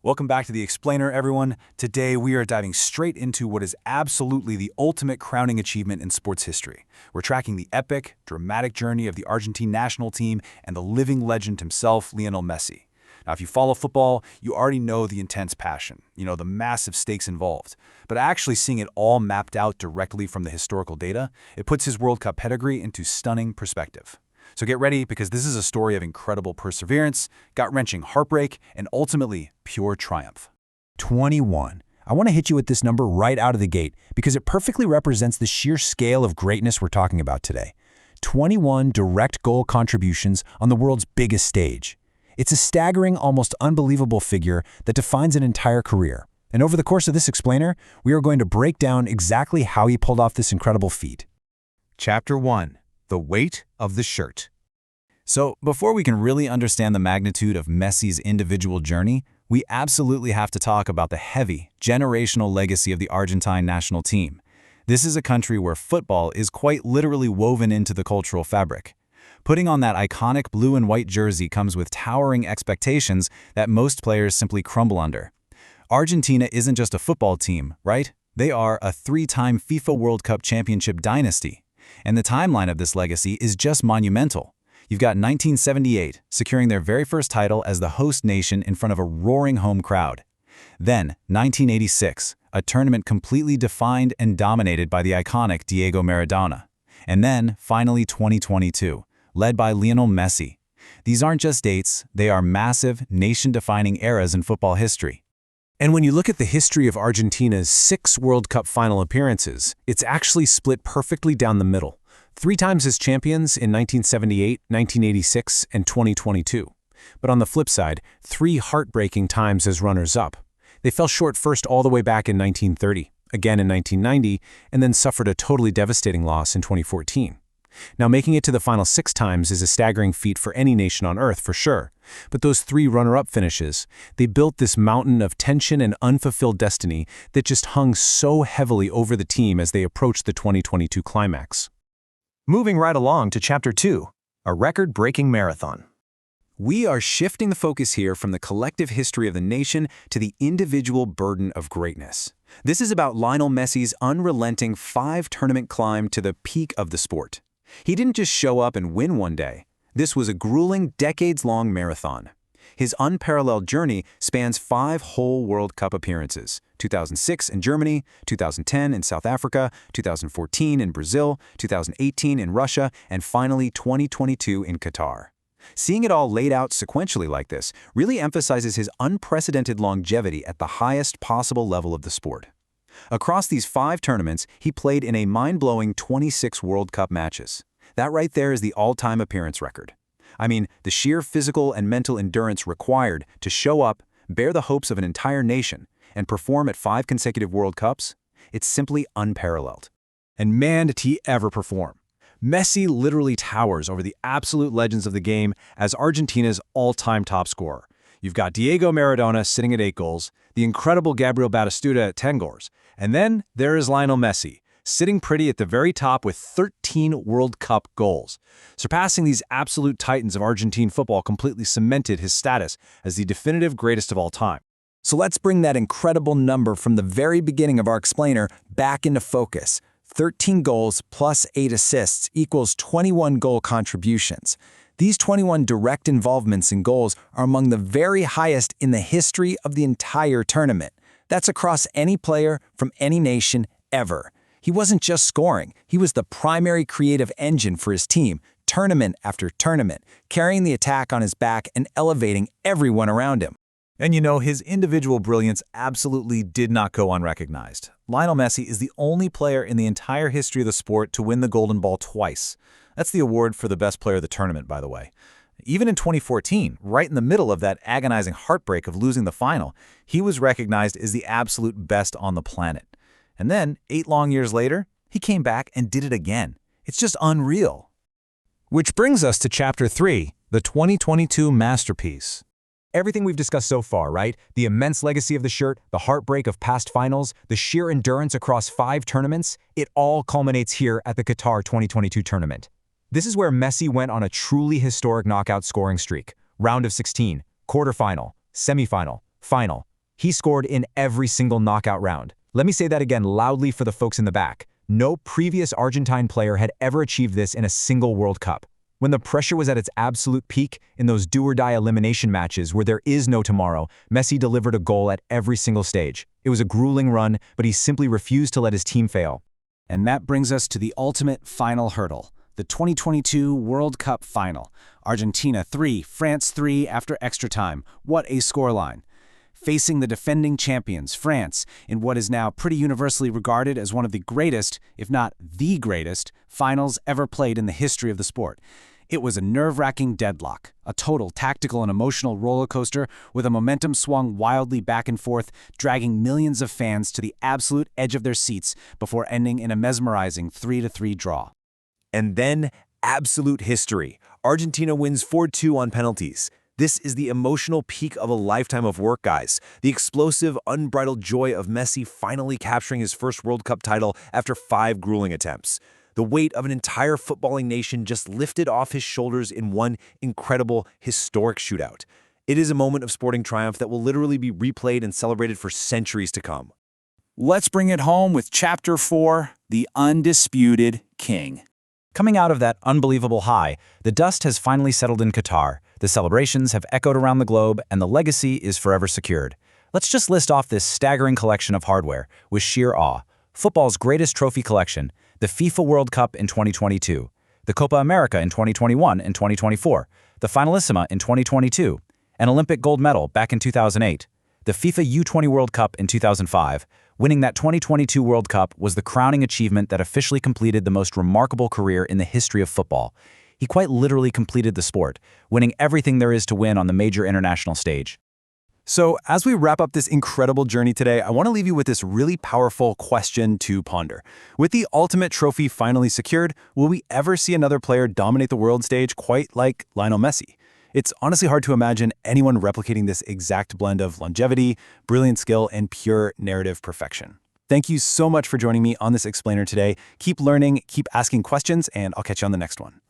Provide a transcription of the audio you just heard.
Welcome back to The Explainer, everyone. Today, we are diving straight into what is absolutely the ultimate crowning achievement in sports history. We're tracking the epic, dramatic journey of the Argentine national team and the living legend himself, Lionel Messi. Now, if you follow football, you already know the intense passion, the massive stakes involved. But actually seeing it all mapped out directly from the historical data, it puts his World Cup pedigree into stunning perspective. So get ready, because this is a story of incredible perseverance, gut-wrenching heartbreak, and ultimately pure triumph. 21. I want to hit you with this number right out of the gate because it perfectly represents the sheer scale of greatness we're talking about today. 21 direct goal contributions on the world's biggest stage. It's a staggering, almost unbelievable figure that defines an entire career. And over the course of this explainer, we are going to break down exactly how he pulled off this incredible feat. Chapter 1. The weight of the shirt. So, before we can really understand the magnitude of Messi's individual journey, we absolutely have to talk about the heavy, generational legacy of the Argentine national team. This is a country where football is quite literally woven into the cultural fabric. Putting on that iconic blue and white jersey comes with towering expectations that most players simply crumble under. Argentina isn't just a football team, right? They are a three-time FIFA World Cup championship dynasty. And the timeline of this legacy is just monumental. You've got 1978, securing their very first title as the host nation in front of a roaring home crowd. Then, 1986, a tournament completely defined and dominated by the iconic Diego Maradona. And then, finally, 2022, led by Lionel Messi. These aren't just dates, they are massive, nation-defining eras in football history. And when you look at the history of Argentina's 6 World Cup final appearances, it's actually split perfectly down the middle. 3 times as champions in 1978, 1986, and 2022. But on the flip side, 3 heartbreaking times as runners-up. They fell short first all the way back in 1930, again in 1990, and then suffered a totally devastating loss in 2014. Now, making it to the final 6 times is a staggering feat for any nation on Earth, for sure. But those 3 runner-up finishes, they built this mountain of tension and unfulfilled destiny that just hung so heavily over the team as they approached the 2022 climax. Moving right along to Chapter 2, a record-breaking marathon. We are shifting the focus here from the collective history of the nation to the individual burden of greatness. This is about Lionel Messi's unrelenting 5-tournament climb to the peak of the sport. He didn't just show up and win one day. This was a grueling, decades-long marathon. His unparalleled journey spans 5 whole World Cup appearances: 2006 in Germany, 2010 in South Africa, 2014 in Brazil, 2018 in Russia, and finally 2022 in Qatar. Seeing it all laid out sequentially like this really emphasizes his unprecedented longevity at the highest possible level of the sport. Across these 5 tournaments, he played in a mind-blowing 26 World Cup matches. That right there is the all-time appearance record. I mean, the sheer physical and mental endurance required to show up, bear the hopes of an entire nation, and perform at 5 consecutive World Cups, it's simply unparalleled. And man, did he ever perform. Messi literally towers over the absolute legends of the game as Argentina's all-time top scorer. You've got Diego Maradona sitting at 8 goals, the incredible Gabriel Batistuta at 10 goals, and then there is Lionel Messi, sitting pretty at the very top with 13 World Cup goals. Surpassing these absolute titans of Argentine football completely cemented his status as the definitive greatest of all time. So let's bring that incredible number from the very beginning of our explainer back into focus. 13 goals plus 8 assists equals 21 goal contributions. These 21 direct involvements in goals are among the very highest in the history of the entire tournament. That's across any player from any nation ever. He wasn't just scoring, he was the primary creative engine for his team, tournament after tournament, carrying the attack on his back and elevating everyone around him. And his individual brilliance absolutely did not go unrecognized. Lionel Messi is the only player in the entire history of the sport to win the Golden Ball twice. That's the award for the best player of the tournament, by the way. Even in 2014, right in the middle of that agonizing heartbreak of losing the final, he was recognized as the absolute best on the planet. And then, 8 long years later, he came back and did it again. It's just unreal. Which brings us to Chapter 3, the 2022 masterpiece. Everything we've discussed so far, right? The immense legacy of the shirt, the heartbreak of past finals, the sheer endurance across 5 tournaments, it all culminates here at the Qatar 2022 tournament. This is where Messi went on a truly historic knockout scoring streak. Round of 16, quarterfinal, semifinal, final. He scored in every single knockout round. Let me say that again loudly for the folks in the back. No previous Argentine player had ever achieved this in a single World Cup. When the pressure was at its absolute peak, in those do-or-die elimination matches where there is no tomorrow, Messi delivered a goal at every single stage. It was a grueling run, but he simply refused to let his team fail. And that brings us to the ultimate final hurdle, the 2022 World Cup final. Argentina 3, France 3 after extra time. What a scoreline. Facing the defending champions, France, in what is now pretty universally regarded as one of the greatest, if not the greatest, finals ever played in the history of the sport. It was a nerve-wracking deadlock, a total tactical and emotional roller coaster with a momentum swung wildly back and forth, dragging millions of fans to the absolute edge of their seats before ending in a mesmerizing 3-3 draw. And then, absolute history. Argentina wins 4-2 on penalties. This is the emotional peak of a lifetime of work, guys. The explosive, unbridled joy of Messi finally capturing his first World Cup title after 5 grueling attempts. The weight of an entire footballing nation just lifted off his shoulders in one incredible, historic shootout. It is a moment of sporting triumph that will literally be replayed and celebrated for centuries to come. Let's bring it home with Chapter 4, The Undisputed King. Coming out of that unbelievable high, the dust has finally settled in Qatar. The celebrations have echoed around the globe, and the legacy is forever secured. Let's just list off this staggering collection of hardware with sheer awe. Football's greatest trophy collection, the FIFA World Cup in 2022, the Copa America in 2021 and 2024, the Finalissima in 2022, an Olympic gold medal back in 2008, the FIFA U20 World Cup in 2005. Winning that 2022 World Cup was the crowning achievement that officially completed the most remarkable career in the history of football. He quite literally completed the sport, winning everything there is to win on the major international stage. So, as we wrap up this incredible journey today, I want to leave you with this really powerful question to ponder. With the ultimate trophy finally secured, will we ever see another player dominate the world stage quite like Lionel Messi? It's honestly hard to imagine anyone replicating this exact blend of longevity, brilliant skill, and pure narrative perfection. Thank you so much for joining me on this explainer today. Keep learning, keep asking questions, and I'll catch you on the next one.